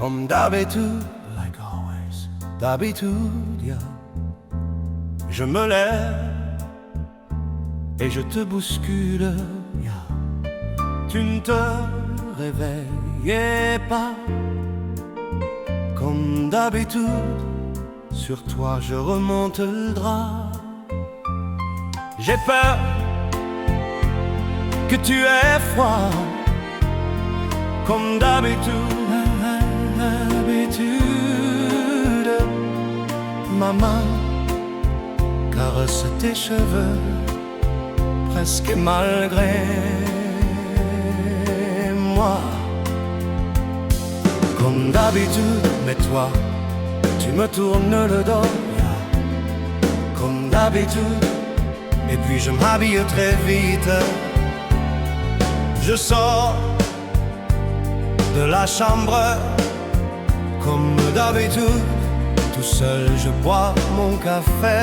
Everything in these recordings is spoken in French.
comme d'habitude, d'habitude, yeah. Je me lève et je te bouscule, yeah. Tu ne te réveillais pas, comme d'habitude. Sur toi je remonte le drap. J'ai peur que tu aies froid, comme d'habitude. Ma main caresse tes cheveux, presque malgré moi. Comme d'habitude, mais toi, tu me tournes le dos, comme d'habitude. Et puis je m'habille très vite. Je sors de la chambre, comme d'habitude. Tout seul je bois mon café.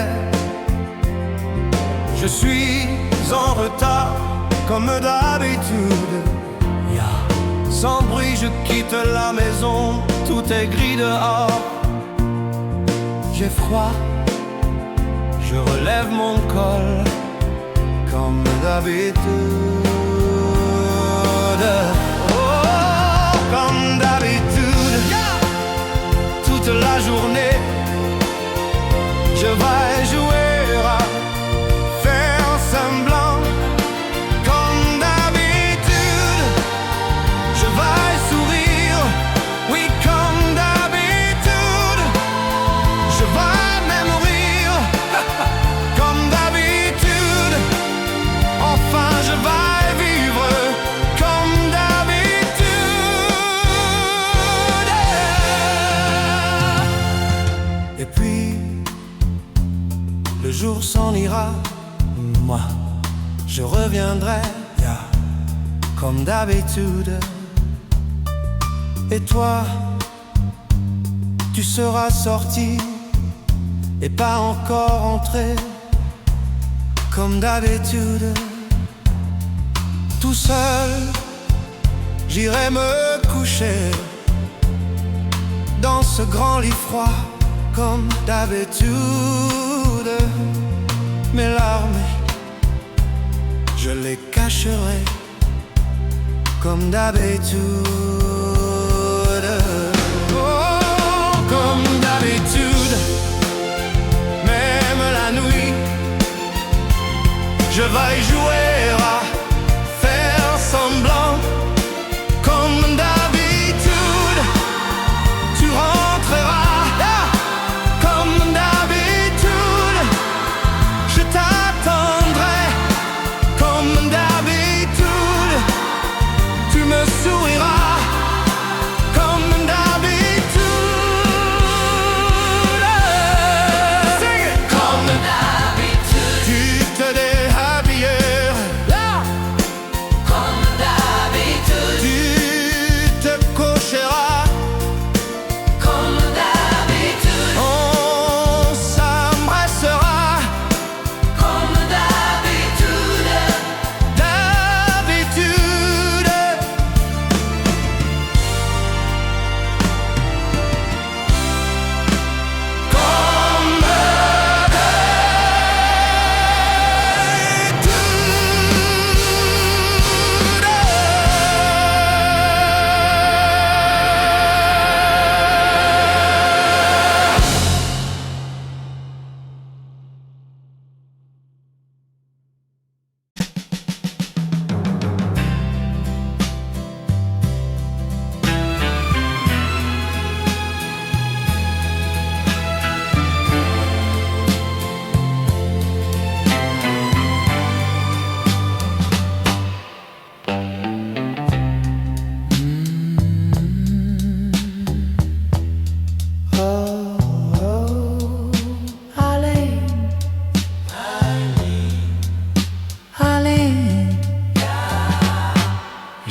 Je suis en retard, comme d'habitude, yeah. Sans bruit je quitte la maison, tout est gris dehors. J'ai froid, je relève mon col, comme d'habitude. Oh, comme d'habitude, yeah. Toute la journée, je vais jouer à faire semblant. Comme d'habitude, je vais sourire. Oui, comme d'habitude, je vais même rire. Comme d'habitude, enfin je vais vivre. Comme d'habitude. Et puis le jour s'en ira, moi je reviendrai, yeah. Comme d'habitude. Et toi, tu seras sorti et pas encore entré, comme d'habitude. Tout seul, j'irai me coucher dans ce grand lit froid, comme d'habitude. Mes larmes, je les cacherai, comme d'habitude. Oh, comme d'habitude, même la nuit, je vais jouer à faire semblant. Comme d'habitude, tu rentreras. Comme d'habitude, je t'attendrai. Comme d'habitude, tu me souriras. Comme d'habitude. Comme d'habitude, tu te déshabilleras. Comme d'habitude, tu te coucheras. Comme d'habitude, on s'embrassera. Comme d'habitude, d'habitude. Comme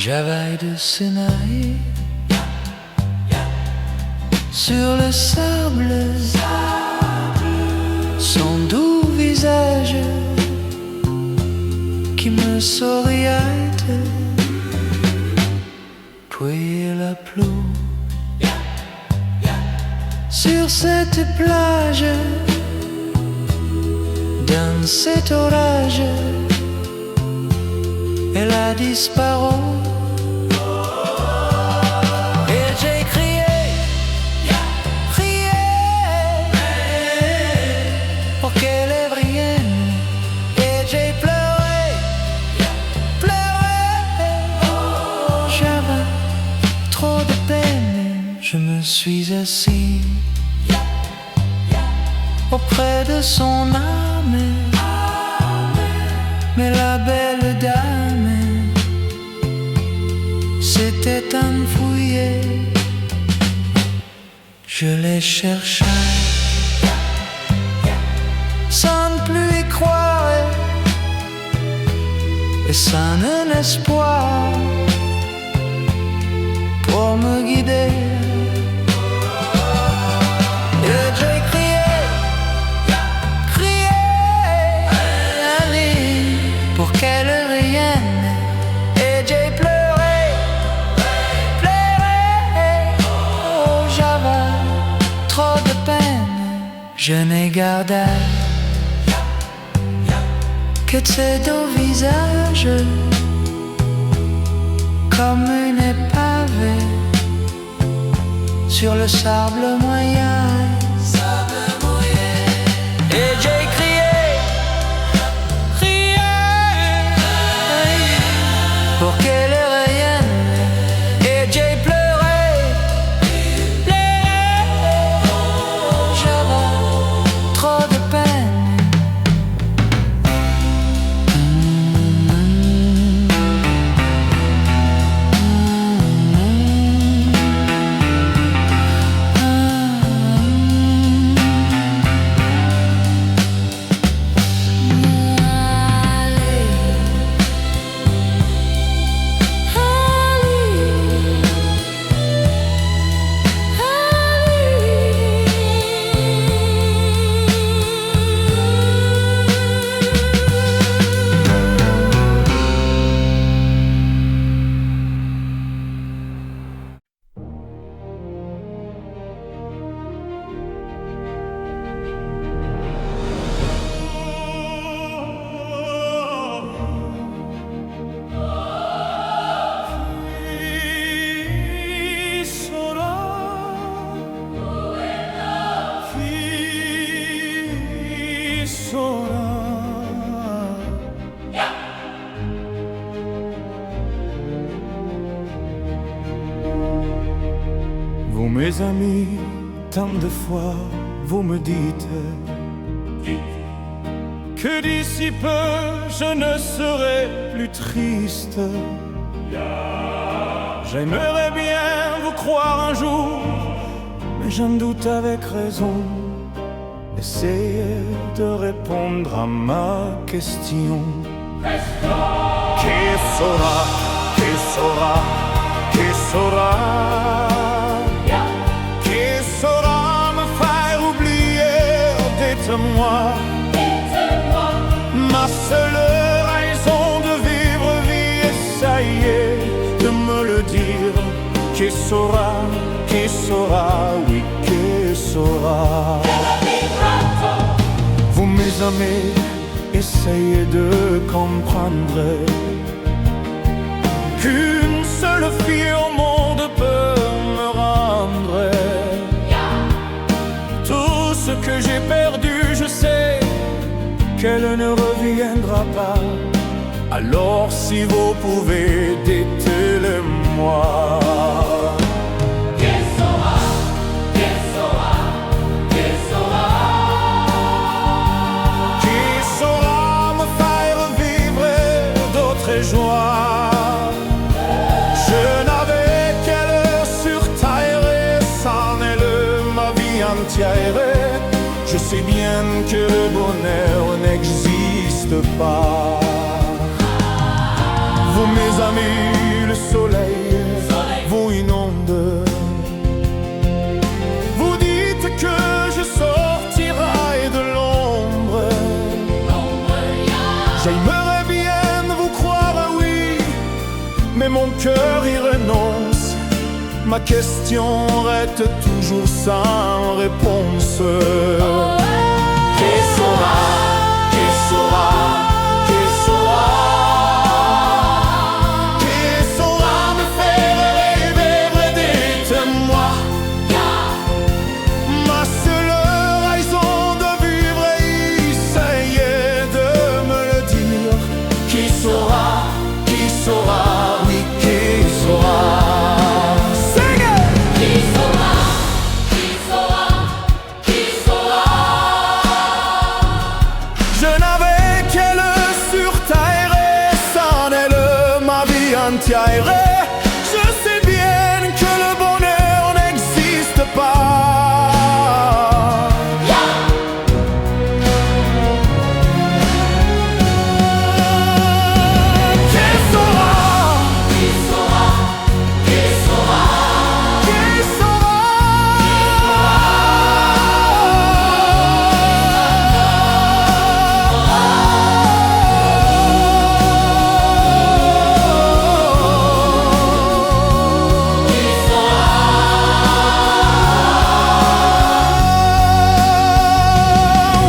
J'avais de Sinaï sur le sable, son doux visage qui me souriait, puis la pluie sur cette plage, dans cet orage, elle a disparu. Et j'ai crié, crié, pour qu'elle revienne. Et j'ai pleuré, pleuré, j'avais trop de peine. Je me suis assis auprès de son âme, mais la belle dame s'était enfouie. Je l'ai cherchée sans plus y croire et sans un espoir pour me guider. Et j'ai crié, crié, allez, pour qu'elle revienne. Et j'ai pleuré, pleuré, oh j'avais trop de peine. Je n'ai gardé que ces deux visages, comme une épave sur le sable moyen. Et j'ai crié, crié, pour qu'elle revienne. Et j'ai pleuré, pleuré, j'avais trop de peine. Vous mes amis, tant de fois vous me dites que d'ici peu je ne serai plus triste. J'aimerais bien vous croire un jour, mais j'en doute avec raison. Essayez de répondre à ma question. Qui saura, qui saura, qui saura, qui saura me faire oublier, dites-moi, ma seule raison de vivre vie, essayez de me le dire. Qui saura, oui, qui saura. Vous mes amis, essayez de comprendre qu'une seule fille au monde peut me rendre tout ce que j'ai perdu. Je sais qu'elle ne reviendra pas. Alors si vous pouvez, dites-le-moi. Joie. Je n'avais qu'elle sur terre et sans elle ma vie entière. Je sais bien que le bonheur n'existe pas. Vous mes amis, le soleil vous inonde. Vous dites que je sortirai de l'ombre. J'aimerais bien vous croire, oui, mais mon cœur y renonce. ma question reste toujours sans réponse. Qui saura, qui saura, qui saura, qui saura me faire rêver, dites-moi. Ma seule raison de vivre, essayez de me le dire. Qui saura, oui, qui saura. Sing it! Qui saura, qui saura, qui saura. Je n'avais qu'elle sur terre et sans elle ma vie entière. Je sais bien que le bonheur n'existe pas. Qui saura, Qui saura, qui saura. qui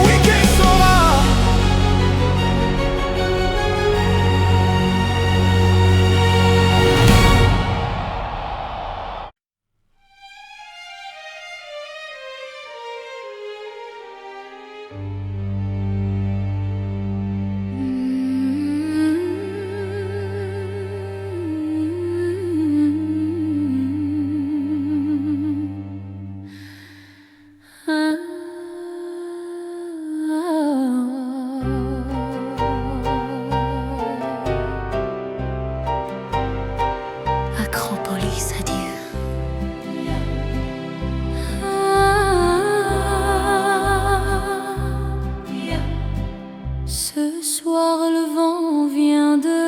oui, qui saura. Acropolis, adieu. Ce soir le vent vient de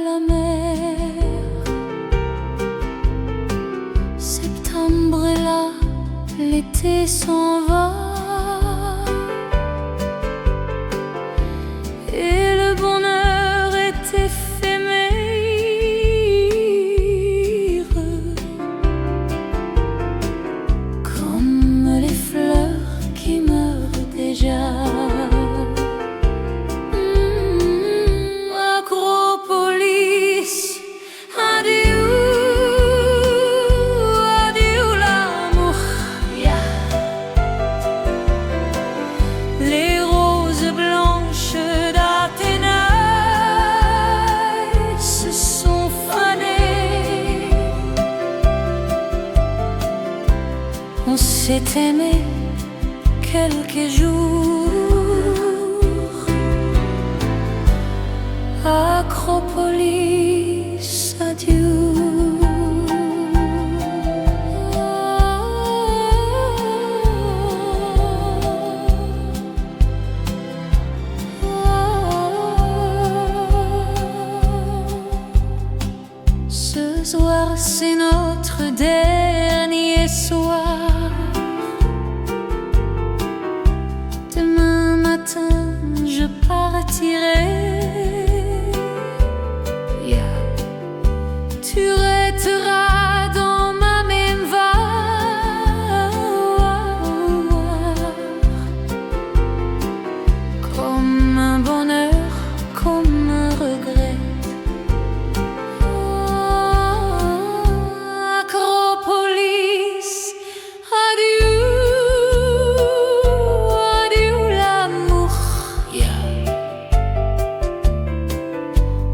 la mer. Septembre est là, l'été s'en va. Et le bonheur est éphémère, comme les fleurs qui meurent déjà. Acropolis, adieu, adieu l'amour. Les roses blanches d'Athénaïs se sont fanées. On s'est aimé quelques jours. Acropolis, adieu. Ce soir, c'est notre dernier soir. Demain matin, je partirai. Tu resteras dans ma mémoire comme un bonheur, comme un regret. Acropolis, adieu, adieu l'amour.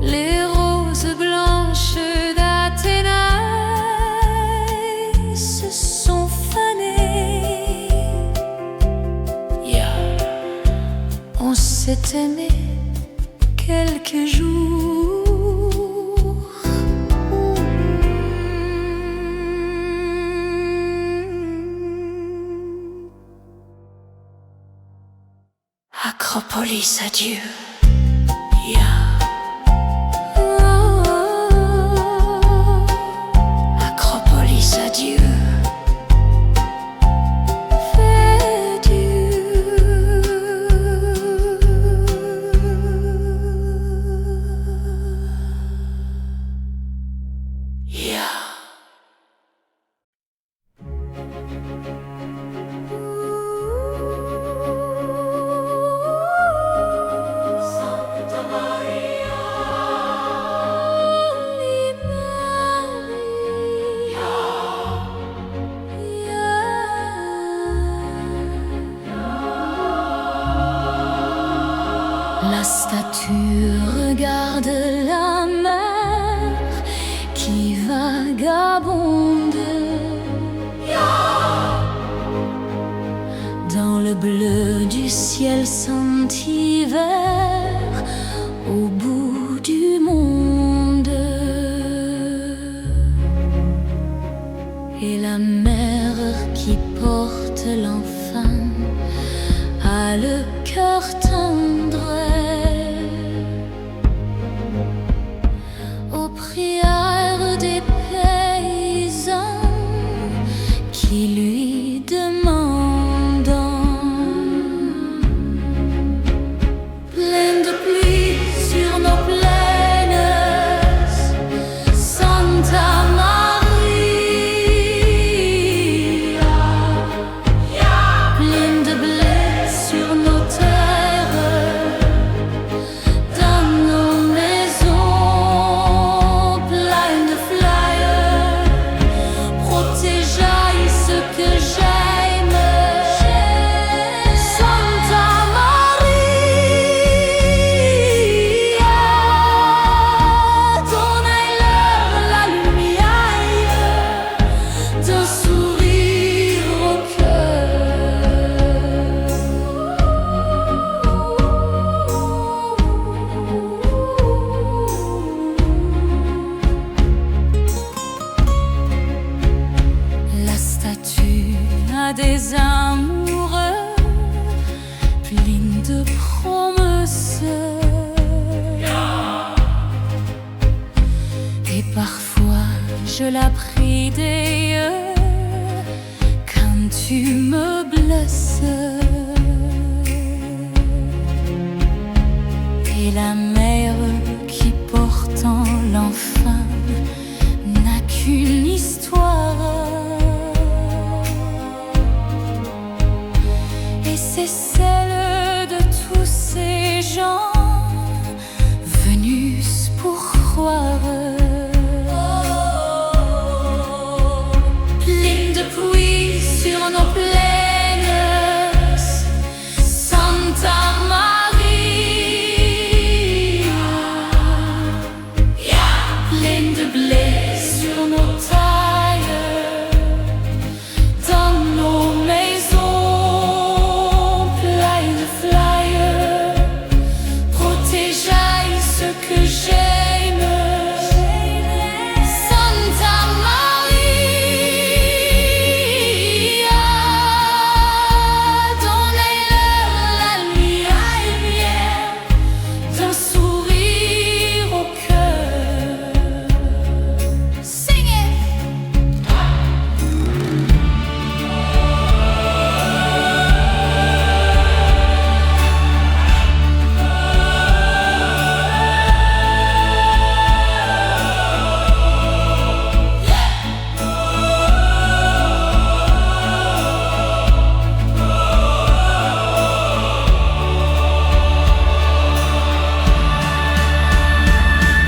Les roses blanches d'Athénaïs se sont fanées. On s'est aimé quelques jours. Acropolis, adieu. La statue regarde la mer qui vagabonde dans le bleu du ciel sans hiver au bout du monde. Et la mère qui porte l'enfant a le cœur tendre aux prières des paysans qui lui demandent, pleine de pluie sur nos plaines, Santa Maria, pleine de blé sur nos terres, dans nos maisons, pleines de flyers, protégeaille ce que j'aime, Santa Maria, donnez-leur la lumière d'un sourire au La statue a des amoureux pleins de promesses, et parfois je la prie des yeux quand tu me blesses. Et la mère qui porte l'enfant n'a qu'une histoire, et c'est celle de tous ces gens venus pour croire. Pleine de pluie sur nos plaines, Santa Maria, pleine de blé sur nos tailles, dans nos maisons, pleines de flyers, protégeaille ce que j'aime, Santa Maria, donnez-leur la lumière d'un sourire au cœur. Sing it!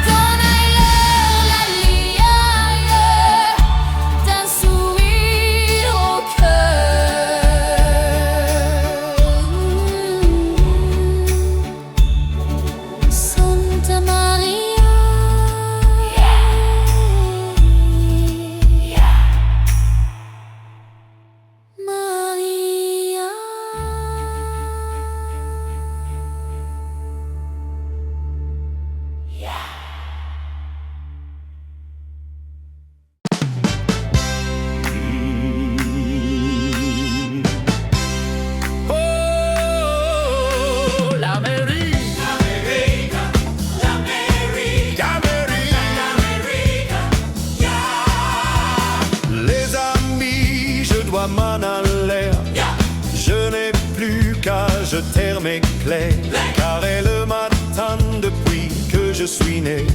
Donnez-leur la lumière d'un sourire au cœur. Santa Maria, Maria. Oh, l'Amérique, les amis, je dois m'en aller. Je n'ai plus qu'à jeter mes clés, car elles m'attendent depuis que je suis né.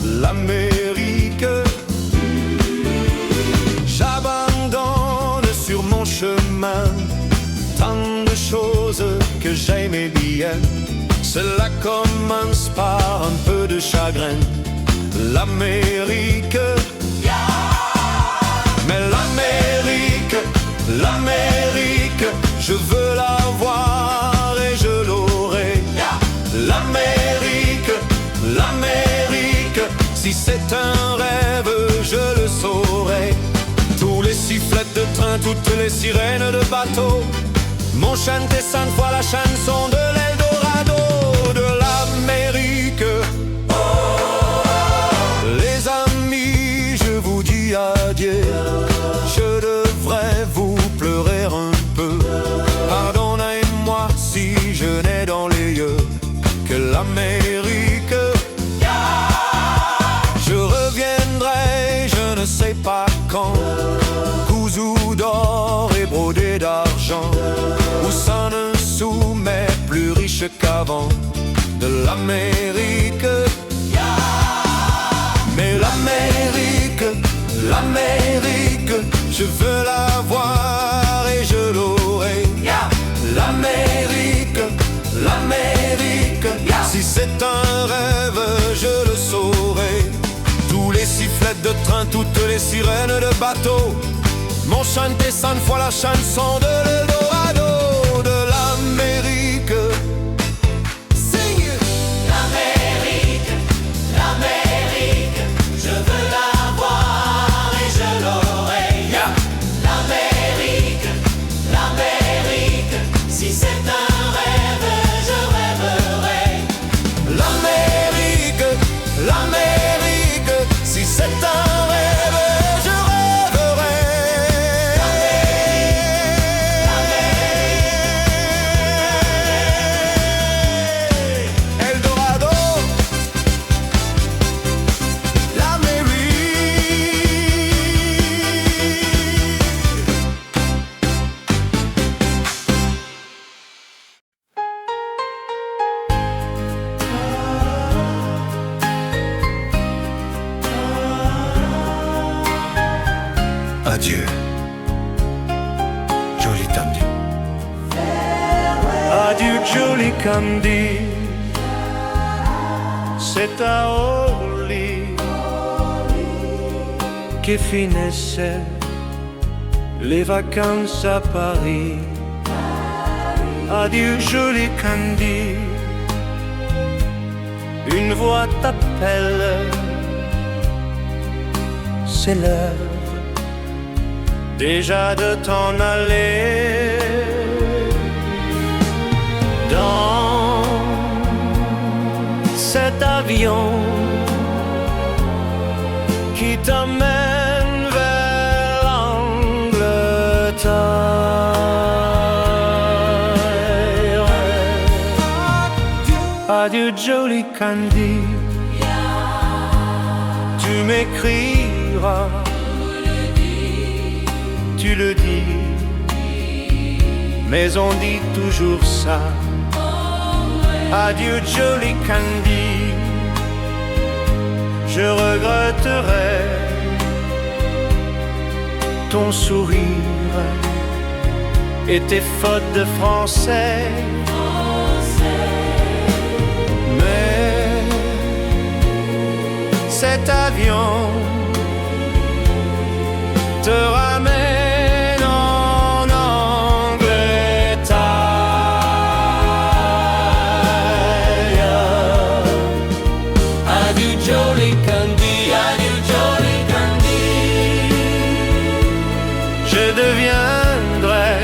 L'Amérique, j'abandonne sur chemin, tant de choses que j'aimais bien. Cela commence par un peu de chagrin. L'Amérique, mais l'Amérique, je veux la voir et je l'aurai. L'Amérique, si c'est un rêve, je le saurai. Tous les sifflets de train, toutes les sirènes de bateau m'ont chanté 100 fois la chanson de l'Eldorado de l'Amérique. Les amis, je vous dis adieu. Je devrais vous pleurer un peu. Pardonnez-moi si je n'ai dans les yeux que l'Amérique. Je reviendrai, je ne sais pas quand, cousu d'or et brodé d'argent, où ça ne sou mais plus riche qu'avant de l'Amérique. Mais l'Amérique, je veux la voir et je l'aurai. L'Amérique, si c'est un rêve, je le saurai. Tous les sifflets de train, toutes les sirènes de bateau m'ont chanté 100 fois la chanson de l'Eldorado de l'Amérique. L'Amérique, je veux la voir et je l'aurai. L'Amérique, si c'est un rêve, je rêverai. L'Amérique, si c'est un rêve, je rêverai. Eldorado, adieu, joli Candy. Adieu joli Candy, c'est à Orly que finissaient les vacances à Paris. Adieu joli Candy, une voix t'appelle, c'est l'heure déjà de t'en aller. Dans cet avion qui t'amène vers l'Angleterre. Adieu joli Candy, tu m'écriras, tu le dis, mais on dit toujours ça. Adieu joli Candy, je regretterai ton sourire et tes fautes de français. Mais cet avion te ramène en Angleterre. Adieu joli Candy, adieu joli Candy, je deviendrai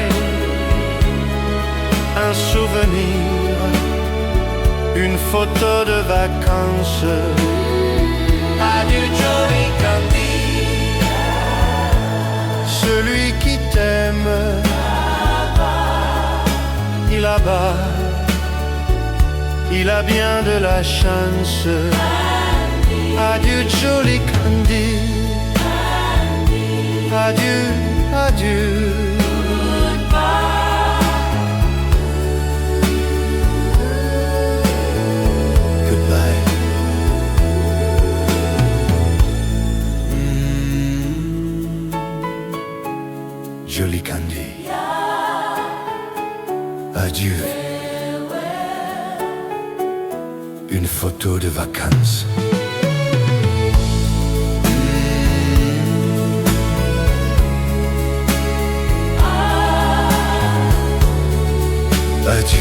un souvenir, une photo de vacances. Adieu joli Candy, celui qui t'aime, il là-bas, il a bien de la chance. Adieu joli Candy, adieu, adieu. Goodbye. Jolie Candy. Adieu. Une photo de vacances. Adieu.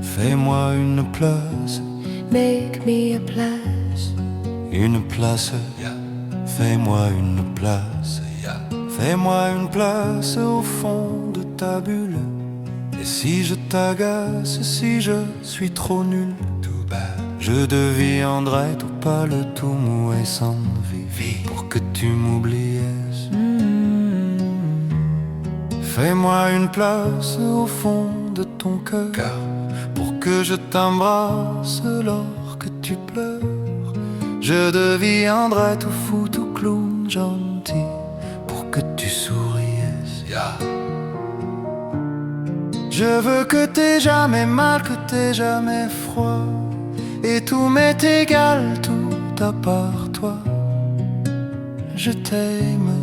Fais-moi une place, Make me a place. une place, fais-moi une place, fais-moi une place au fond de ta bulle. Et si je t'agace, si je suis trop nul, tout bas, je deviendrai tout pâle, tout mou et sans vie, pour que tu m'oublies. Fais-moi une place au fond de ton cœur, pour que je t'embrasse lors que tu pleures. Je deviendrai tout fou, tout clown, gentil, pour que tu souries. Je veux que t'aies jamais mal, que t'aies jamais froid, et tout m'est égal, tout à part toi. Je t'aime,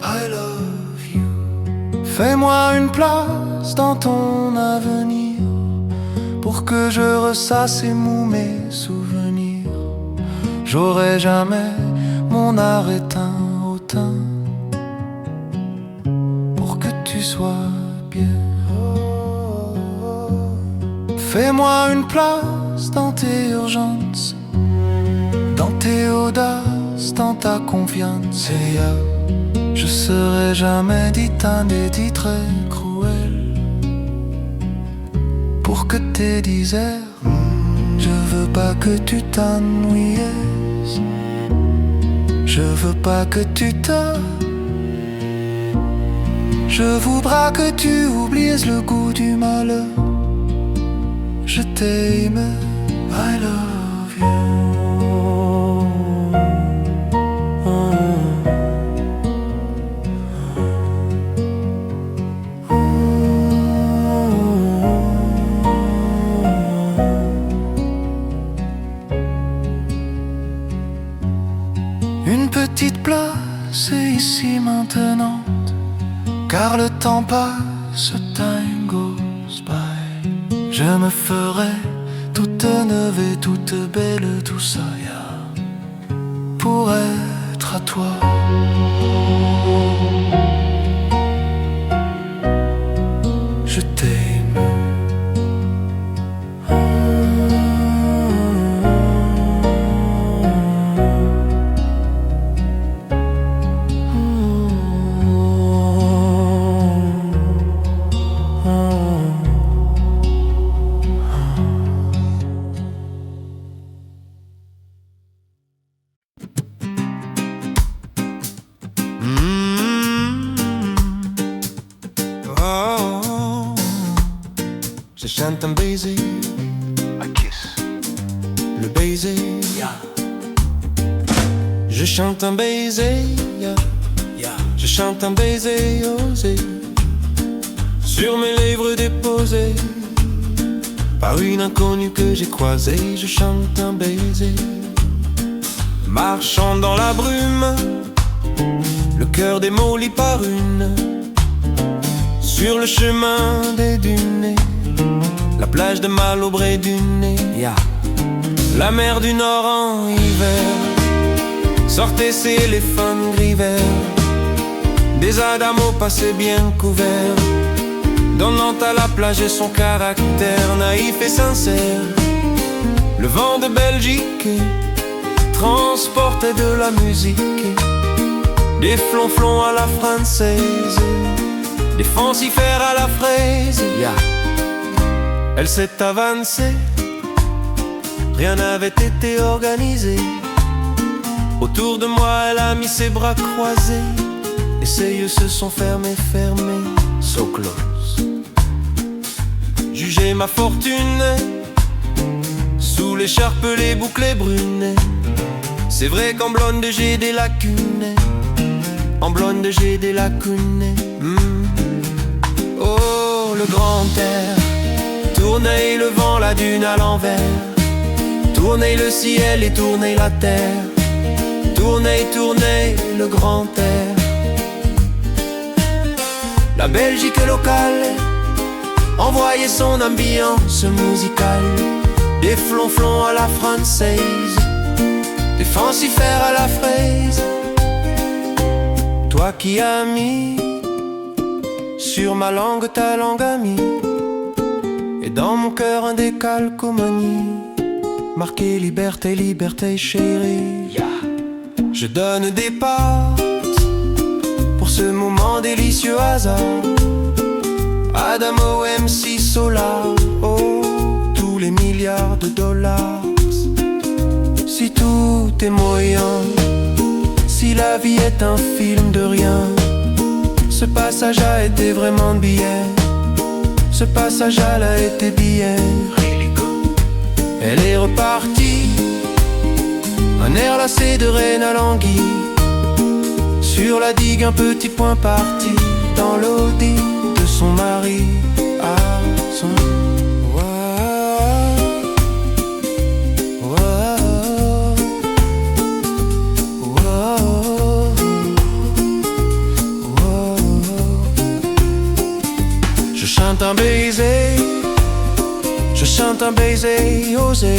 I love you. Fais-moi une place dans ton avenir, pour que je ressasse et mou mes souvenirs. J'aurai jamais mon art éteint au teint, pour que tu sois bien. Fais-moi une place dans tes urgences, dans tes audaces, dans ta confiance. Et je serai jamais dit indédit, très cruel, pour que tes disères. Je veux pas que tu t'ennuies, je veux pas que tu te. Je voudrais que tu oublies le goût du malheur. Je t'aime, I love you. Une petite place est ici maintenant, car le temps passe, time goes by. Je me ferai toute neuve et toute belle, tout ça, pour être à toi. Je t'aime. Je chante un baiser, a kiss, le baiser, Je chante un baiser, je chante un baiser osé, sur mes lèvres déposées, par une inconnue que j'ai croisée. Je chante un baiser, marchant dans la brume, le cœur démoli par une, sur le chemin des dunes, la plage de Malaubré du nez, la mer du Nord en hiver, sortez ces éléphants gris verts, des adamos passés bien couverts, donnant à la plage son caractère naïf et sincère. Le vent de Belgique transportait de la musique, des flonflons à la française, des fancifères à la fraise. Elle s'est avancée, rien n'avait été organisé. Autour de moi elle a mis ses bras croisés, et ses yeux se sont fermés, so close. Jugez ma fortune l'écharpe, les boucles brunes. C'est vrai qu'en blonde j'ai des lacunes. En blonde j'ai des lacunes. Oh, le grand air. Tournez le vent, la dune à l'envers. Tournez le ciel et tournez la terre. Tournez, tournez le grand air. La Belgique locale envoyait son ambiance musicale. Des flonflons à la française, des fancifères à la fraise. Toi qui as mis sur ma langue ta langue amie, et dans mon cœur un décalcomanie, marqué liberté, liberté chérie. Je donne des parts pour ce moment délicieux hasard. Adamo, MC, Solar, oh, tous les milliards de dollars. Si tout est moyen, si la vie est un film de rien, ce passage a été vraiment billet. Ce passage a été billet. Elle est repartie, un air lassé de reine à l'anguille. Sur la digue un petit point parti, dans l'audi de son mari à son... Je chante un baiser, je chante un baiser osé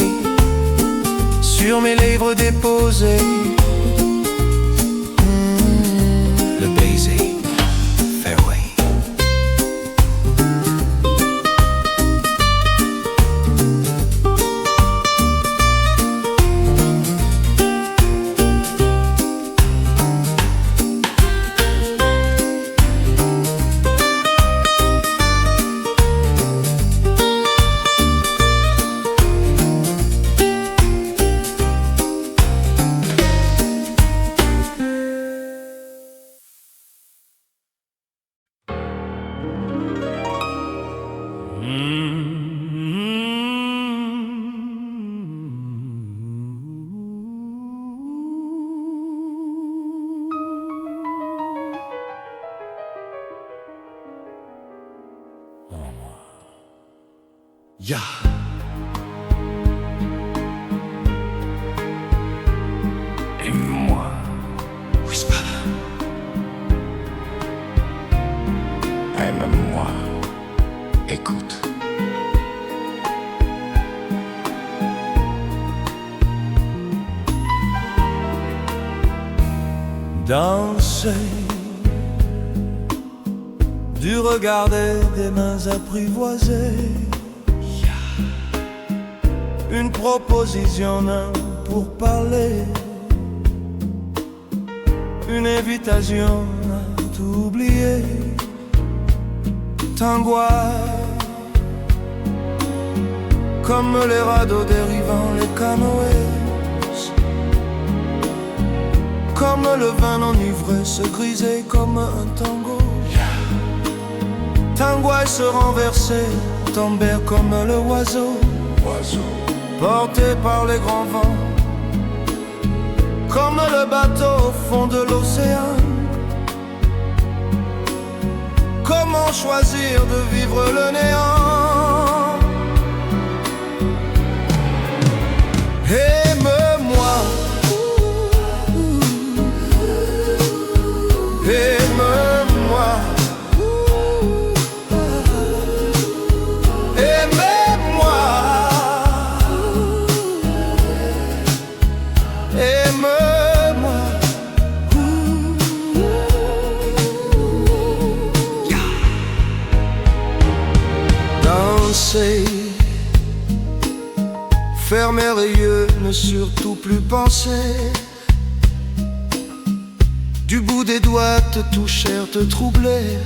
sur mes lèvres déposées. Le baiser, fareway. Ya. Aime-moi, Whisper. aime-moi, écoute. Danser, du regard des mains apprivoisées. Une proposition pour parler, une invitation à t'oublier. T'angoisse comme les radeaux dérivant les canoës, comme le vin enivré se griser comme un tango. T'angoisse se renverser, tomber comme le oiseau, porté par les grands vents, comme le bateau au fond de l'océan. Comment choisir de vivre le néant? Aime-moi, aime-moi, aime-moi, aime-moi. Danser, fermer les yeux, ne surtout plus penser. Du bout des doigts te toucher, te troubler.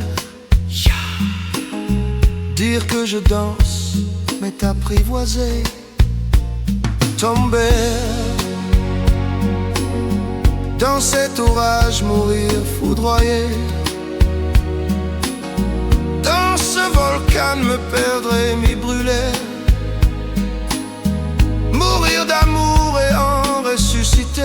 Dire que je danse, mais t'apprivoiser. Tomber dans cet orage, mourir foudroyé. Dans ce volcan me perdre et m'y brûler. Mourir d'amour et en ressusciter.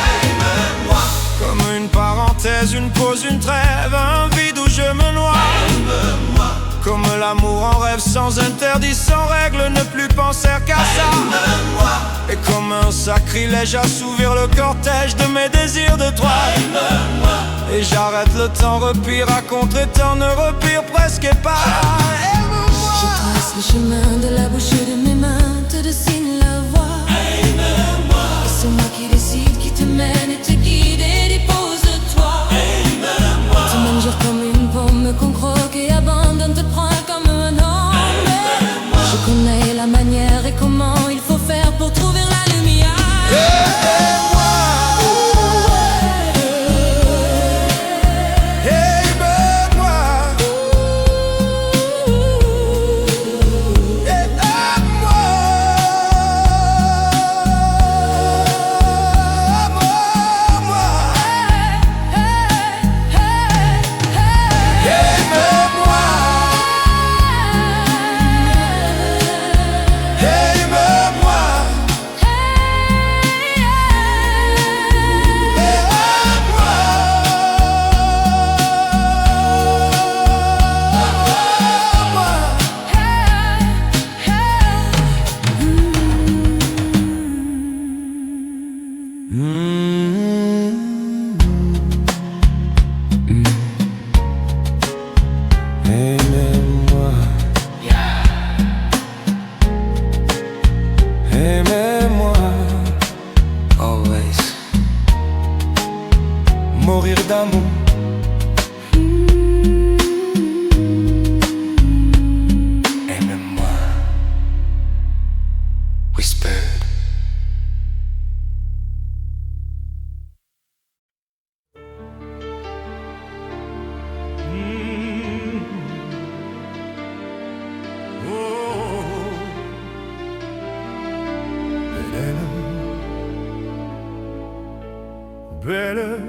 Aime-moi, Comme une parenthèse, une pause, une trêve, un vide où je me noie. aime-moi, Comme l'amour en rêve, sans interdit, sans règle, ne plus penser qu'à ça. aime-moi, Et comme un sacrilège, assouvir le cortège de mes désirs de toi. aime-moi. Et j'arrête le temps, repire à contre-temps, ne repire presque pas. Je trace le chemin de la bouche de mes mains, te dessine la voie. Aime-moi, Et c'est moi qui décide, qui te mène et te guide et dépose-toi. aime-moi, Tu manges comme une pomme qu'on croque et abandonne, te prends comme un homme. Je connais la manière et comment il faut faire pour trouver la lumière. Aimez-moi, aimez-moi, always. Mourir d'amour. Aimez-moi, whisper. Belle,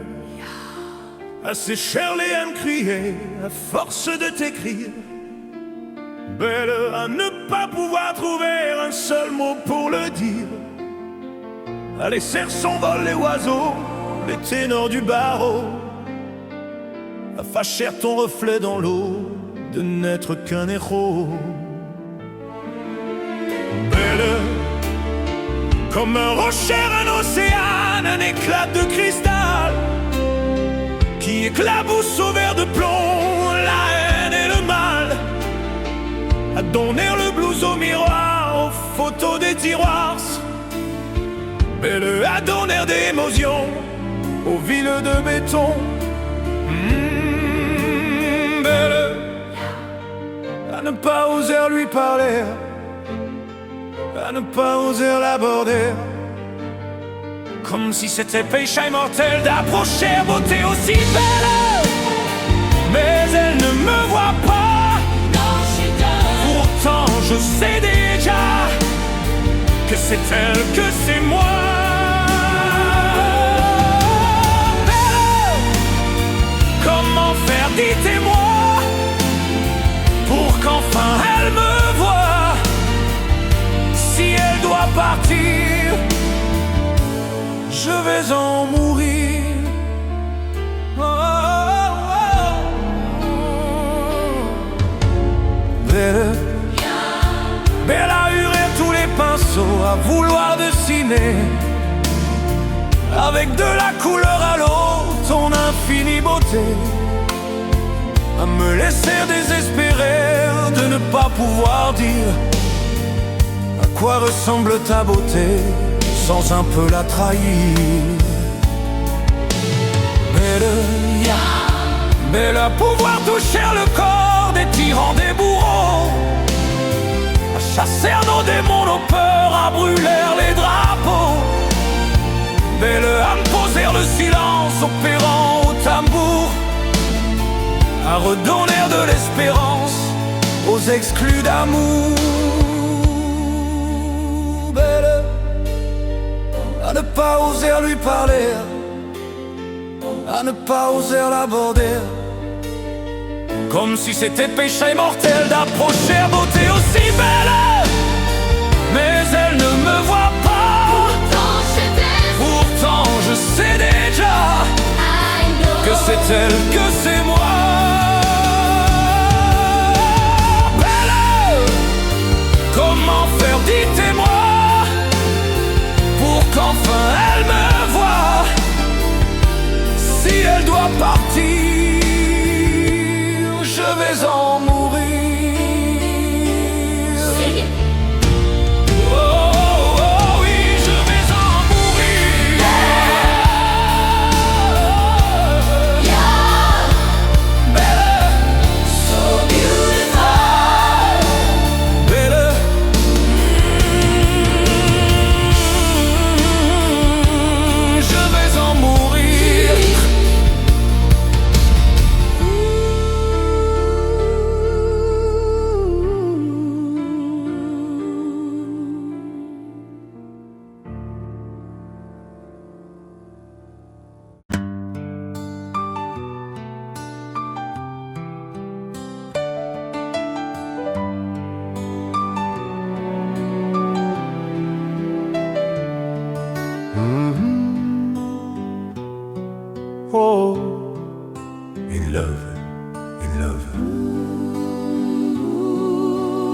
assez Shirley à me crier, à force de t'écrire. Belle, à ne pas pouvoir trouver un seul mot pour le dire. À laisser s'envoler les oiseaux, les ténors du barreau. À fâcher ton reflet dans l'eau, de n'être qu'un héros. Belle, comme un rocher, un océan, un éclat de cristal qui éclabousse au verre de plomb la haine et le mal. À donner le blues au miroir, aux photos des tiroirs. Belle, à donner des émotions aux villes de béton. Belle, à ne pas oser lui parler, à ne pas oser l'aborder, comme si c'était péché mortel d'approcher beauté aussi belle. Mais elle ne me voit pas, pourtant je sais déjà que c'est elle, que c'est moi. Belle, comment faire, dites-moi, pour qu'enfin elle me voie. Si elle doit partir, je vais en mourir. Oh, oh, oh. Belle, belle à hurer tous les pinceaux, à vouloir dessiner avec de la couleur à l'eau ton infinie beauté, à me laisser désespérer de ne pas pouvoir dire à quoi ressemble ta beauté sans un peu la trahir. Belle, belle à pouvoir toucher le corps des tyrans, des bourreaux, à chasser nos démons, nos peurs, à brûler les drapeaux. Belle à me poser le silence opérant au tambour, à redonner de l'espérance aux exclus d'amour. Belle, à ne pas oser lui parler, à ne pas oser l'aborder, comme si c'était péché mortel d'approcher à beauté aussi belle. Mais elle ne me voit pas. Pourtant je sais déjà que c'est elle, que c'est moi. Belle, comment faire, dites-moi, pour qu'enfin elle me voie. Si elle doit partir, je vais en mourir. Oh, oh, oui, je vais en mourir. Belle, so beautiful. Belle, je vais en mourir. Oh, in love, in love.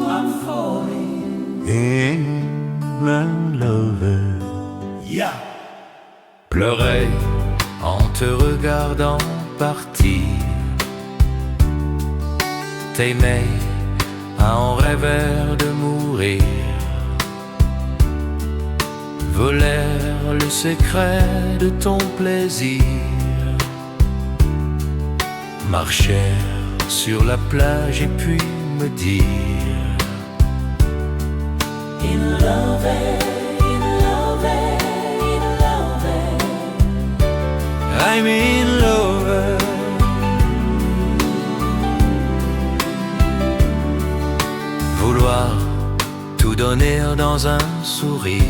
I'm falling in love. Yeah. Pleurais en te regardant partir. T'aimais à en rêver de mourir. Volèrent le secret de ton plaisir. Marchèrent sur la plage et puis me dire: In love, in love, in love, I'm in love. Vouloir tout donner dans un sourire.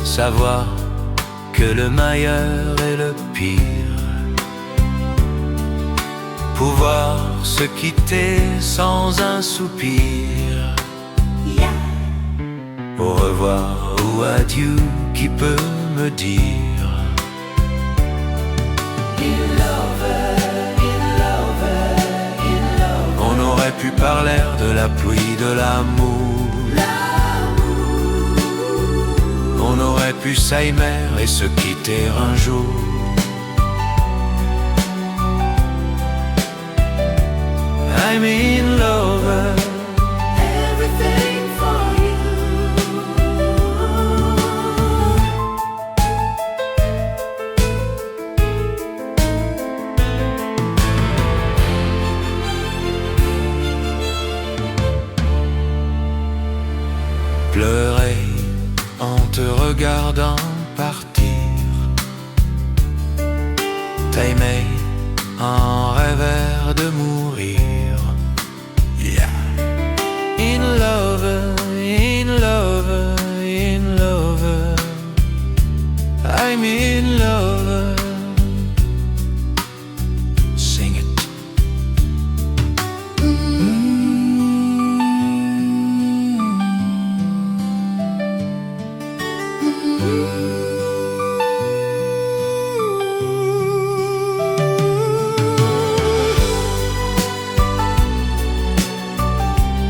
Savoir que le meilleur est le pire. Pouvoir se quitter sans un soupir. Au revoir ou adieu, qui peut me dire? In love, in love, in love. On aurait pu parler de la pluie, de l'amour. On aurait pu s'aimer et se quitter un jour. I'm in love. Everything for you. Pleurer en te regardant partir. T'aimer en rêver de mourir. Yeah. In love, in love, in love, I'm in love. Sing it.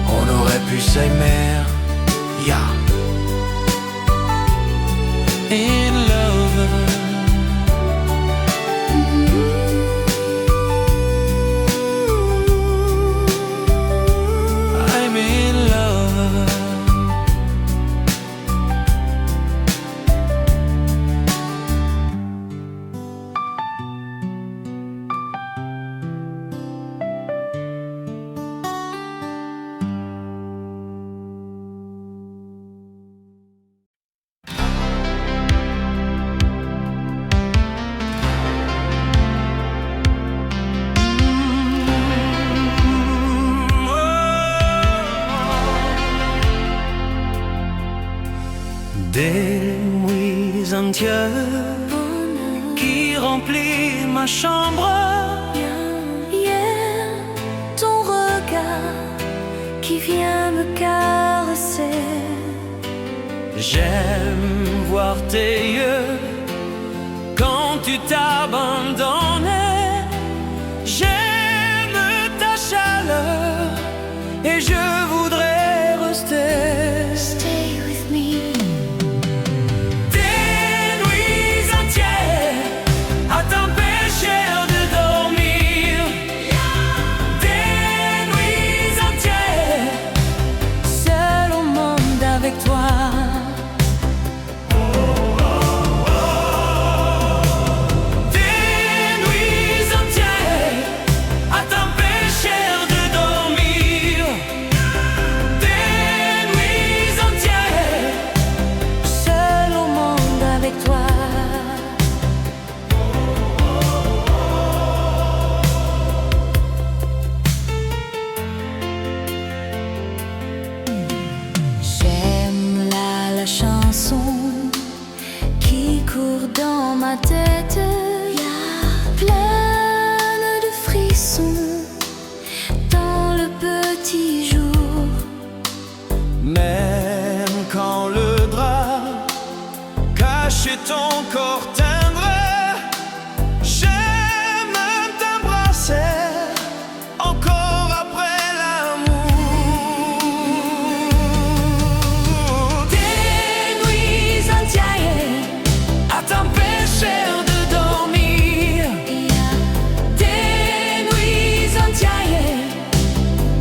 On aurait pu s'aimer, yeah. In love. I'm in love. Des nuits entières qui remplissent ma chambre, qui vient me caresser. J'aime voir tes yeux quand tu t'abandonnais. J'aime ta chaleur et je voudrais rester. Stay with me. Des nuits entières à t'empêcher de dormir. Des nuits entières Seul au monde avec toi. Des nuits entières à t'empêcher de dormir. Des nuits entières Seul au monde avec toi. J'aime la chanson qui court dans ma tête, pleine de frissons dans le petit jour. Même quand le drap cachait ton corps tendre, j'aime t'embrasser encore après l'amour. Des nuits entières à t'empêcher de dormir. Des nuits entières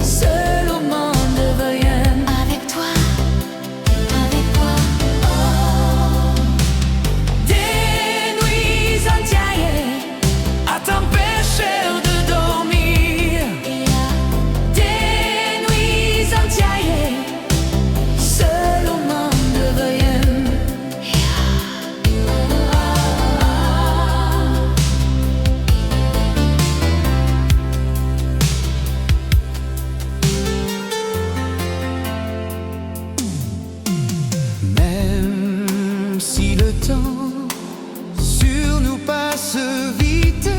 Seul au monde voyant avec toi, avec toi. Des nuits entières à t'empêcher de dormir. Des nuits entières Seul au monde voyant. Même si le temps sur nous passe vite,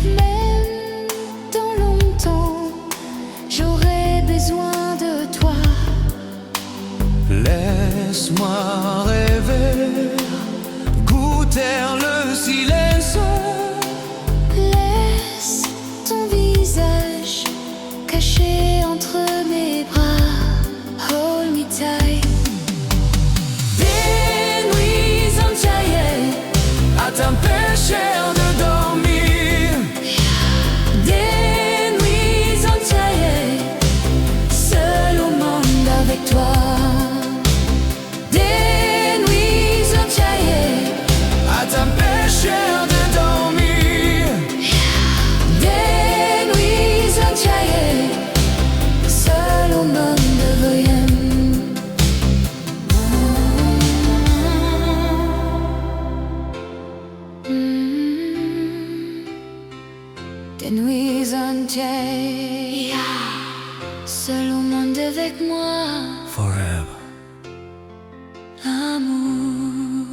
Même dans longtemps, j'aurai besoin de toi. laisse-moi rêver, goûter le silence. Laisse ton visage caché entre mes bras. Hold me tight. Des nuits entières à t'empêcher de dormir. Des nuits entières, seul au monde avec toi. Des nuits entières, À t'empêcher de dormir. des nuits entières, seul au monde voyant. Des nuits entières, seul au monde avec moi. Forever. Amour.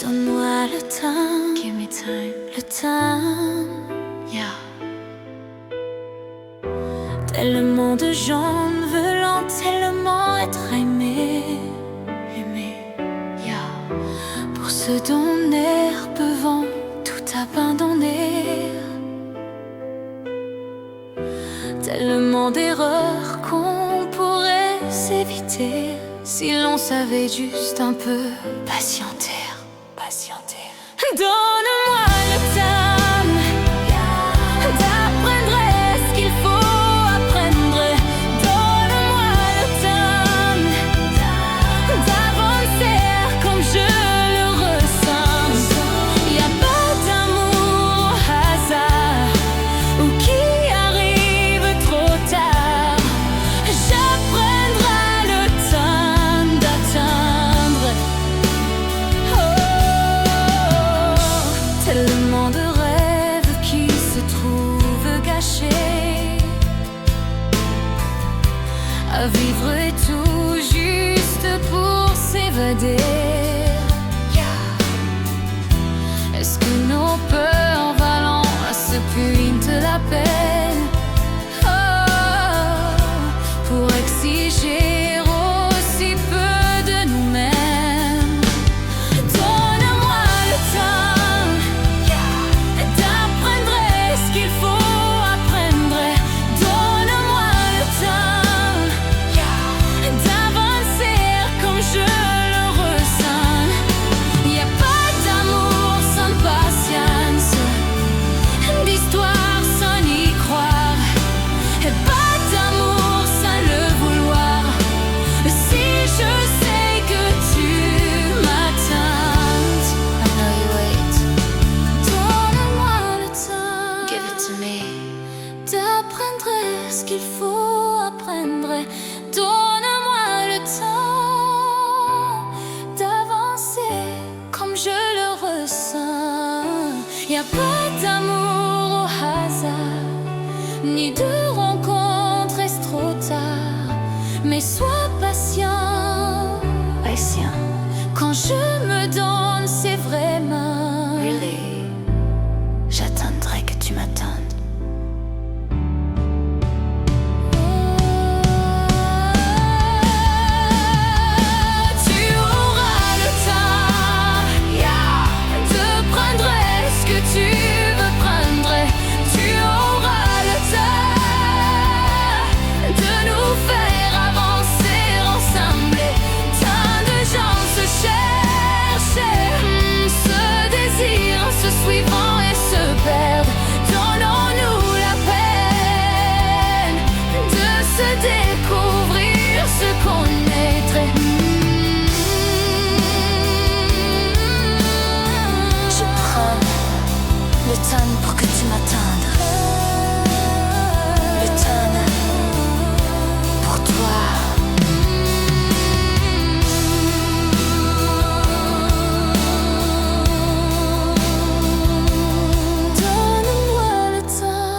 Donne-moi le temps. Give me time. Le temps. Yeah. Tellement de gens veulent tellement être aimés. Yeah. Pour se donner, peuvent tout abandonner. Tellement d'erreurs qu'on pourrait s'éviter si l'on savait juste un peu patienter. Donne-moi le temps d'apprendre ce qu'il faut apprendre. Donne-moi le temps d'avancer. m'évader. Est-ce que nos peurs valent à ce point de la peine? Oh, pour exiger aussi peu de nous-mêmes. Donne-moi le temps d'apprendre ce qu'il faut apprendre. Donne-moi le temps d'avancer comme je le ressens. Y a pas d'amour sans patience, d'histoire sans y croire, et pas d'amour sans le vouloir. Si je sais que tu m'attends, I know you wait. Donne-moi le temps, give it to me, d'apprendre ce qu'il faut apprendre. Donne-moi le temps d'avancer comme je le ressens. Y a pas d'amour au hasard, ni de rencontre est trop tard. Mais sois patient, patient. Quand je me donne, c'est vraiment really. J'attendrai que tu m'attendes. Tu auras le temps de prendre ce que tu veux prendre. Tu auras le temps de nous faire avancer ensemble. Tant de gens se cherchent, se désirent, se suivant et se perdent. Donnons-nous la peine de se découvrir, se connaître. Je prends le temps pour que tu m'attendes. Le temps pour toi. Donne-moi le temps.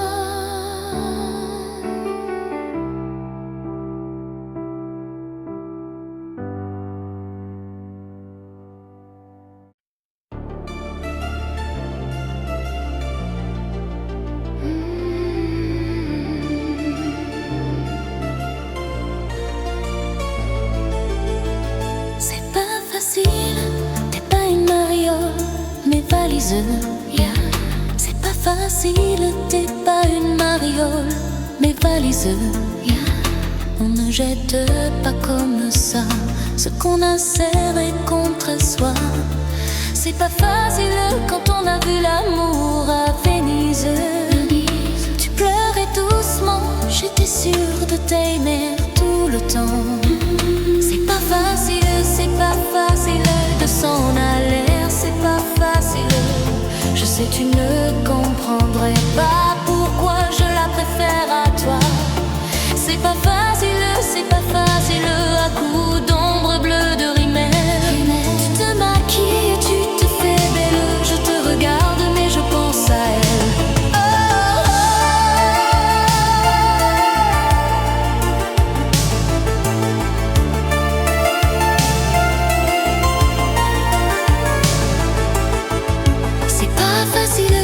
C'est pas facile, t'es pas une mariole, mes valises, yeah. C'est pas facile, t'es pas une mariole, mes valises, yeah. On ne jette pas comme ça ce qu'on a serré contre soi. C'est pas facile quand on a vu l'amour à Venise. Tu pleurais doucement, j'étais sûre de t'aimer tout le temps. C'est pas facile de s'en aller, c'est pas facile. Je sais tu ne comprendrais pas pourquoi je la préfère à toi. C'est pas facile à coups d'ombre bleue de rimel. Tu te maquilles, tu te fais belle, je te regarde mais je pense à elle. C'est pas facile,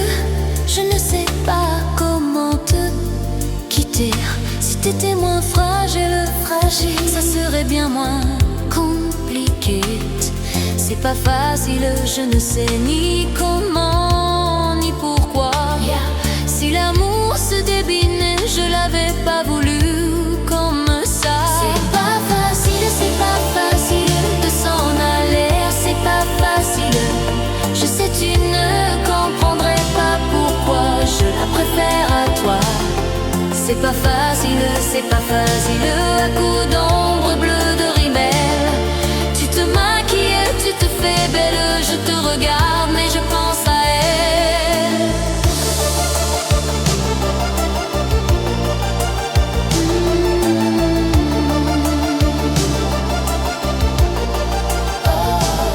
je ne sais pas comment te quitter. Si t'étais moins fragile, ça serait bien moins compliqué. C'est pas facile, je ne sais ni comment ni pourquoi. Si l'amour se débine, je l'avais pas voulu comme ça. C'est pas facile de s'en aller, c'est pas facile. Je sais tu ne comprendrais pas pourquoi je la préfère à toi. C'est pas facile à coups d'ombre bleue de rimel. Tu te maquilles, tu te fais belle, je te regarde mais je pense à elle.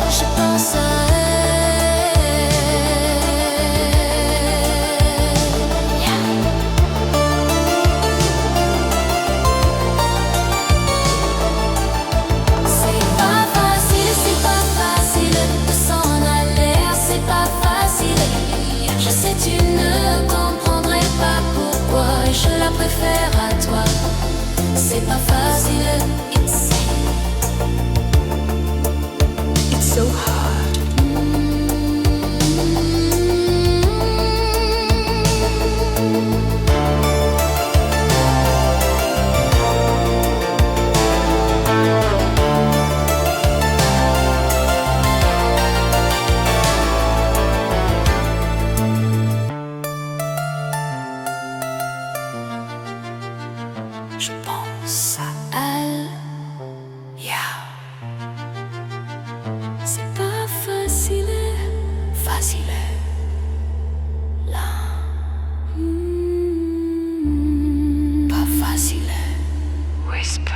Je pense à elle. facile, it's so hard. Je pense à elle, yeah. C'est pas facile, facile. Là, pas facile. Whisper.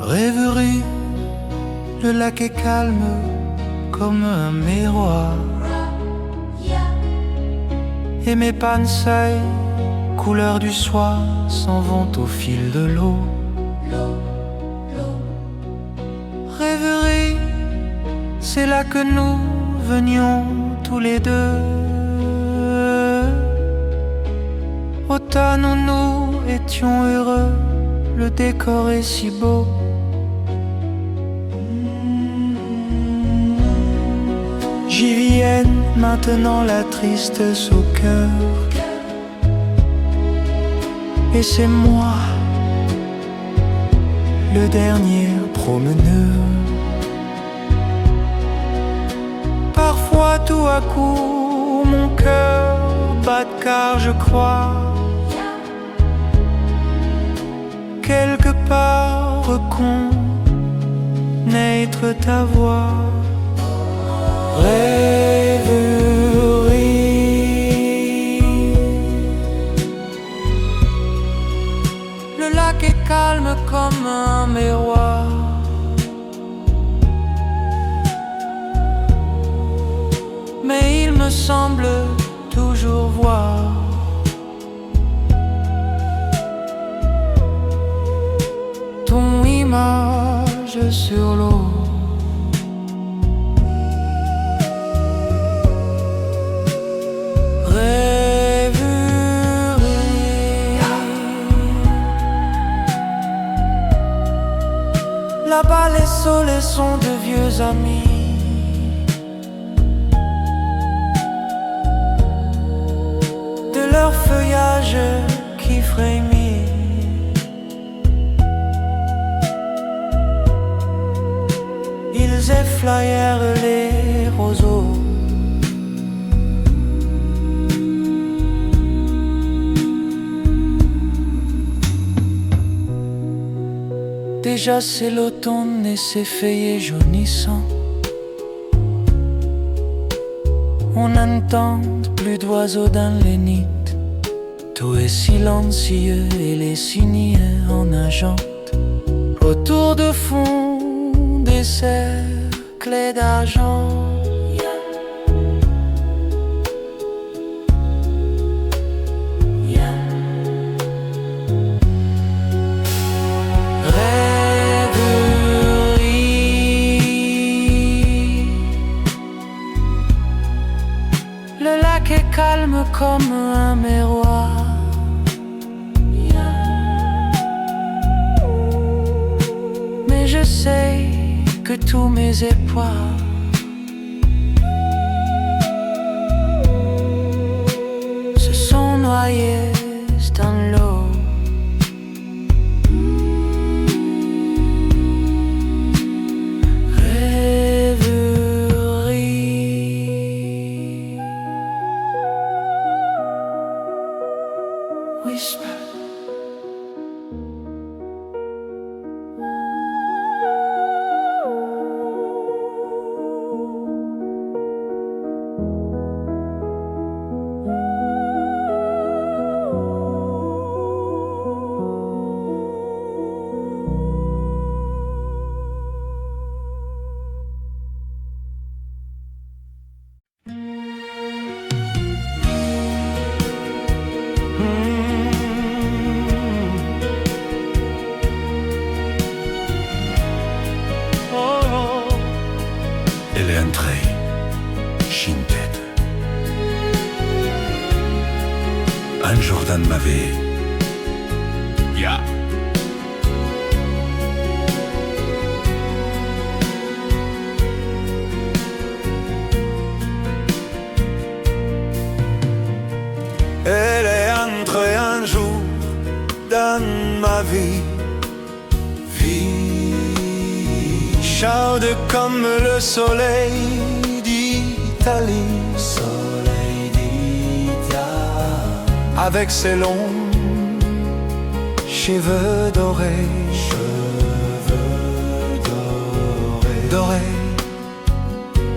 Rêverie, le lac est calme comme un miroir. Et mes panseilles, couleur du soir, s'en vont au fil de l'eau. Rêverie, c'est là que nous venions tous les deux. Automne où nous étions heureux, le décor est si beau. J'y vienne maintenant la tristesse au cœur. Et c'est moi, le dernier promeneur. Parfois tout à coup mon cœur bat car je crois quelque part reconnaître ta voix. Rêverie, le lac est calme comme un miroir. Mais il me semble toujours voir ton image sur l'eau. Là-bas les soleils sont de vieux amis. De leur feuillage qui frémit. Ils effleurent les roseaux. Déjà c'est l'automne et ses feuillets jaunissants. On n'entend plus d'oiseaux dans les nids. Tout est silencieux et les cygnes en nageant autour de fond des cercles d'argent. Le lac est calme comme un miroir. Mais je sais que tous mes espoirs se sont noyés dans l'eau. Whisper. Elle est entrée, Shintet. Un jour dans ma vie, yeah. Elle est entrée un jour dans ma vie, chaude comme le soleil d'Italie, avec ses longs cheveux dorés, dorés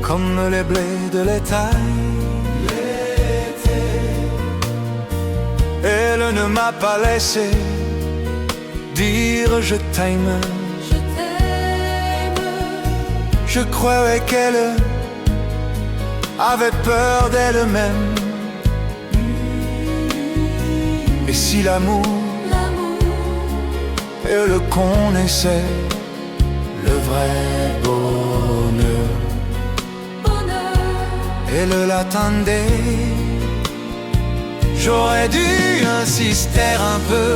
comme les blés de l'étail. Elle ne m'a pas laissé dire je t'aime. Je croyais qu'elle avait peur d'elle-même. Et si l'amour, elle connaissait le vrai bonheur, elle l'attendait. J'aurais dû insister un peu,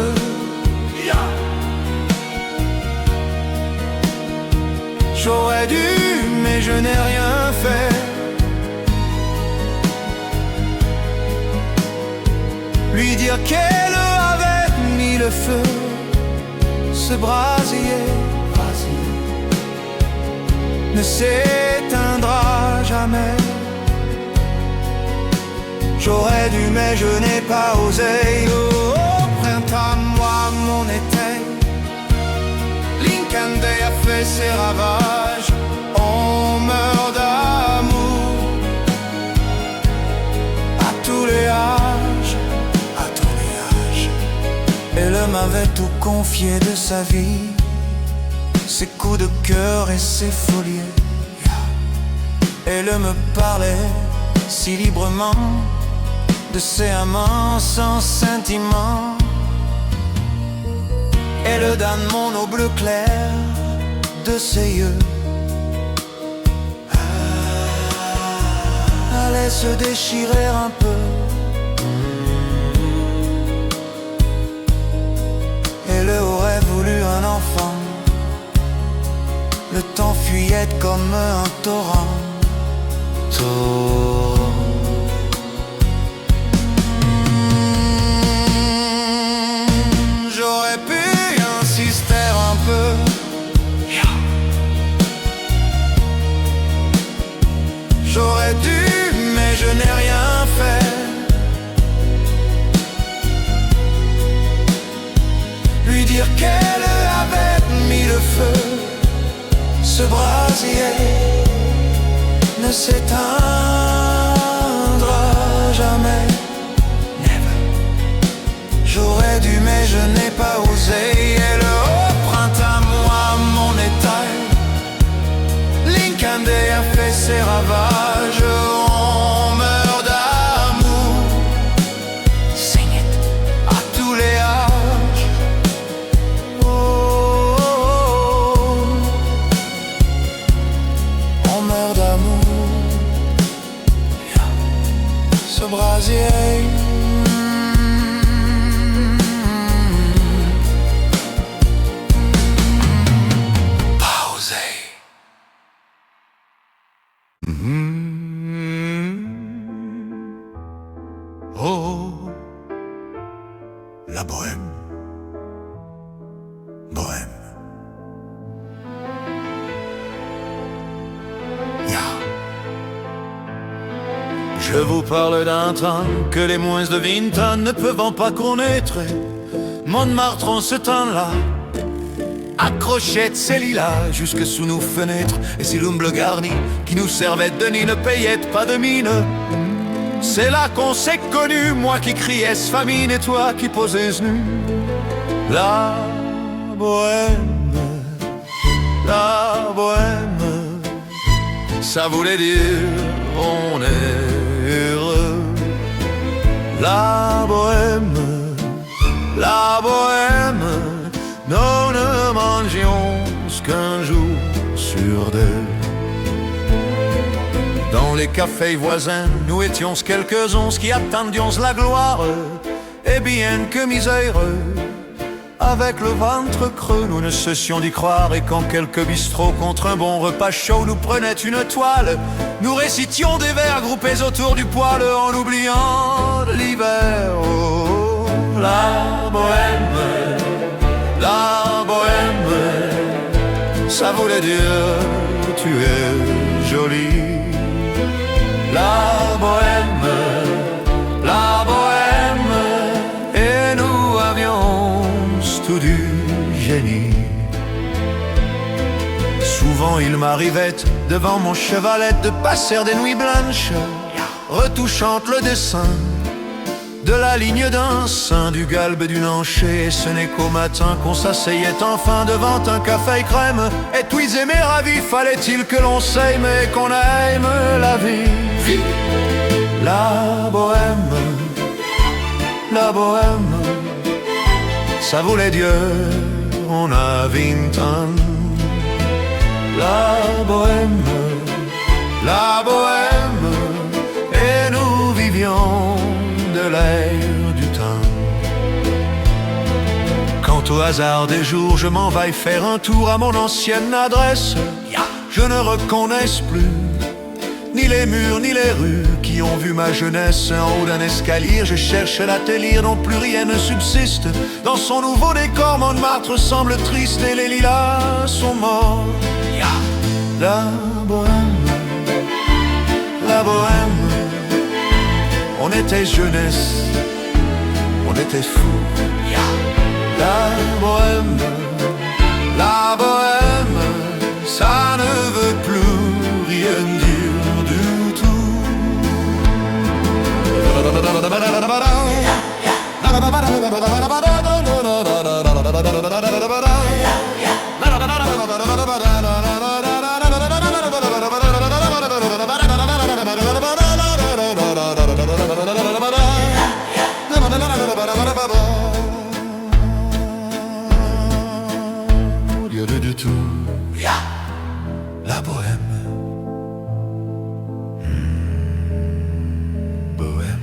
j'aurais dû, mais je n'ai rien fait. Lui dire qu'elle avait mis le feu, ce brasier ne s'éteindra jamais. J'aurais dû, mais je n'ai pas osé. Oh, printemps, moi, mon été, l'incendie a fait ses ravages. On meurt d'amour à tous les âges, à tous les âges. Elle m'avait tout confié de sa vie, ses coups de cœur et ses folies. Elle me parlait si librement de ses amants sans sentiment. Elle donne mon eau bleu clair de ses yeux, allait se déchirer un peu. Elle aurait voulu un enfant. Le temps fuyait comme un torrent. J'aurais pu insister un peu, j'aurais dû, mais je n'ai rien fait. Lui dire qu'elle avait mis le feu, ce brasier ne s'éteindra jamais. Never. J'aurais dû, mais je n'ai pas osé. Et le haut printemps, moi, mon étal, l'incendie a fait ses ravages. On meurt d'amour, sing it, à tous les âges. Oh, oh, oh. On meurt d'amour, ce brasier. Oh, la bohème, bohème. Je vous parle d'un temps que les moins de 20 ans ne peuvent pas connaître. Montmartre en ce temps-là accrochait ses lilas jusque sous nos fenêtres. Et si l'humble garni qui nous servait de nid ne payait pas de mine, c'est là qu'on s'est connus, moi qui criais famine et toi qui posais nu. La bohème, ça voulait dire on est heureux. La bohème, nous ne mangions qu'un jour sur deux. les cafés voisins, nous étions quelques onze qui attendions la gloire. Et bien que miséreux, avec le ventre creux, nous ne cessions d'y croire. Et quand quelques bistrots contre un bon repas chaud nous prenaient une toile, nous récitions des vers groupés autour du poêle en oubliant l'hiver. Oh, la bohème, ça voulait dire tu es jolie. La bohème, et nous avions tout du génie. Souvent il m'arrivait devant mon chevalet de passer des nuits blanches, retouchant le dessin de la ligne d'un sein, du galbe d'une hanchée. Et ce n'est qu'au matin qu'on s'asseyait enfin devant un café crème. Et tous aimés ravis, fallait-il que l'on s'aime et qu'on aime la vie. La bohème, ça voulait dire on a 20 ans. La bohème, et nous vivions de l'air du temps. Quant au hasard des jours, je m'en vais faire un tour à mon ancienne adresse. Je ne reconnaisse plus ni les murs ni les rues qui ont vu ma jeunesse. En haut d'un escalier, je cherche l'atelier dont plus rien ne subsiste. Dans son nouveau décor, Montmartre semble triste et les lilas sont morts. La bohème, on était jeunesse, on était fous. La bohème, ça ne veut plus rien dire du tout. La bohème, bohème.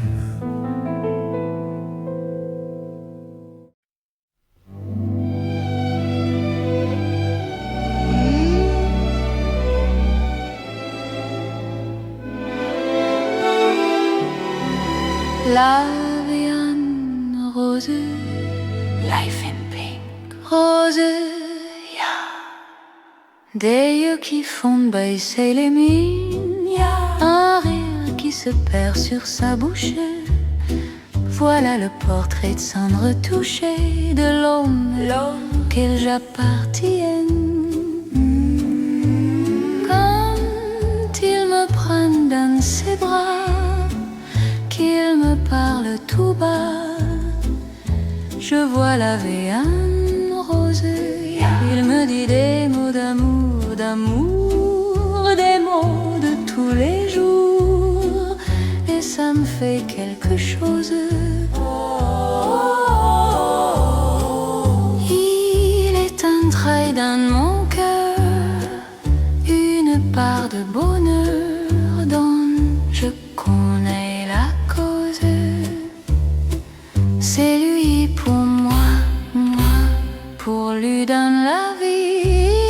La vie en rose, life in pink, rose, des yeux qui font baisser les mines, un rire qui se perd sur sa bouche. Voilà le portrait de cendre touché de l'homme qu'elle j'appartienne. Quand il me prend dans ses bras, qu'il me parle tout bas, je vois la vie en rose. Il me dit des mots d'amour, des mots de tous les jours, et ça me fait quelque chose. Il est entré dans mon cœur une part de bonheur dont je connais la cause. C'est lui pour moi, pour lui dans la vie.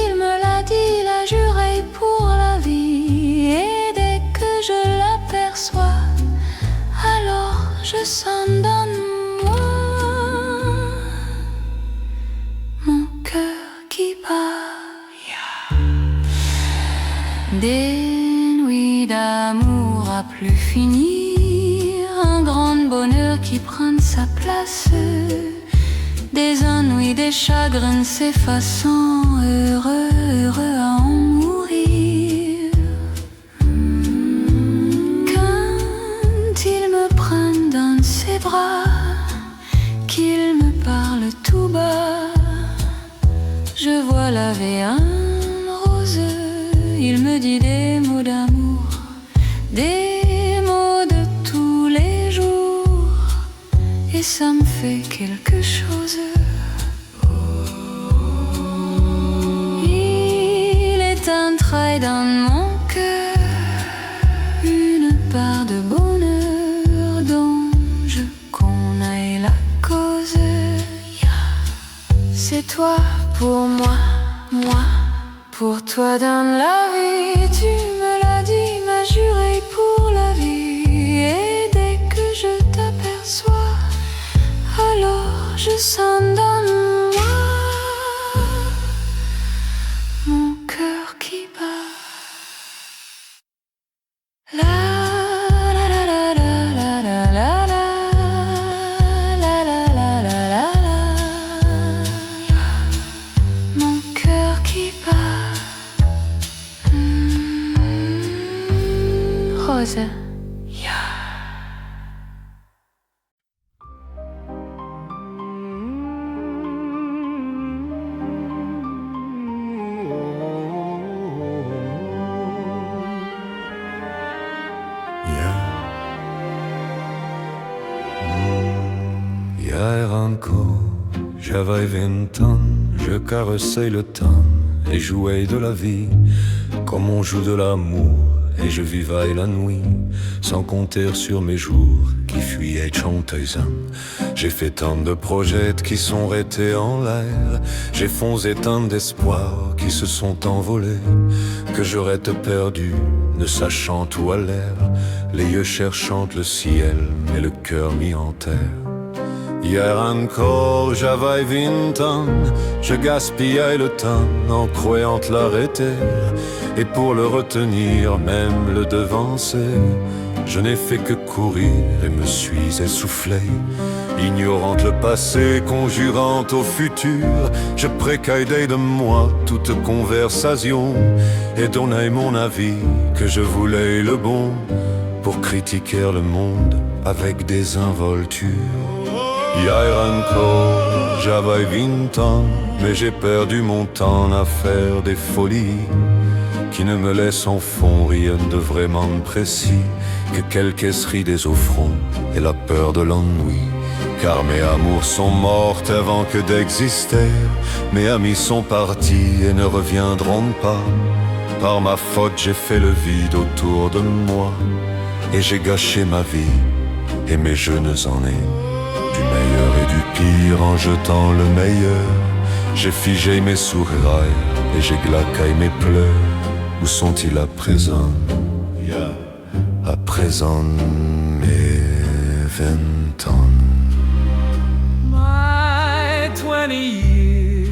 Il me l'a dit, l'a juré pour la vie. Et dès que je l'aperçois, alors je sens dans moi mon cœur qui bat. Des nuits d'amour à plus finir, un grand bonheur qui prend sa place, des ennuis, des chagrins s'effaçant, heureux à en mourir. Quand il me prend dans ses bras, qu'il me parle tout bas, je vois la vie en rose. Il me dit des mots d'amour, des mots de tous les jours, et ça me fait quelque chose. Il est entré dans mon cœur toi donne la vie, tu me l'as dit, m'as juré pour la vie. Et dès que je t'aperçois, alors je sonne dans moi, mon cœur qui bat. La la la la la la la la la la la la la la. Mon cœur qui bat. Rose. Hier encore, j'avais 20 ans, je caressais le temps et jouais de la vie comme on joue de l'amour. Et je vivais la nuit sans compter sur mes jours qui fuyaient chanteusant. J'ai fait tant de projets qui sont restés en l'air. J'ai foncé tant d'espoirs qui se sont envolés, que j'aurais te perdu, ne sachant où à l'air. Les yeux cherchant le ciel, mais le cœur mis en terre. Hier encore, j'avais 20 ans, je gaspillais le temps en croyant l'arrêter. Et pour le retenir, même le devancer, je n'ai fait que courir et me suis essoufflé. Ignorant le passé, conjurant au futur, je précaillais de moi toute conversation et donnais mon avis que je voulais le bon pour critiquer le monde avec des involtures. Hier encore, j'avais 20 ans, mais j'ai perdu mon temps à faire des folies qui ne me laissent en fond rien de vraiment précis que quelques esseries des offrandes et la peur de l'ennui. Car mes amours sont mortes avant que d'exister, mes amis sont partis et ne reviendront pas. Par ma faute j'ai fait le vide autour de moi, et j'ai gâché ma vie et mes jeunes années. Du meilleur et du pire en jetant le meilleur, j'ai figé mes sourires et j'ai glaqué mes pleurs. Où sont-ils à présent? À présent mes 20 ans. My 20 years.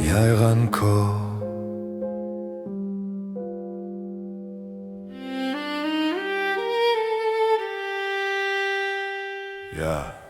Hier encore. Yeah.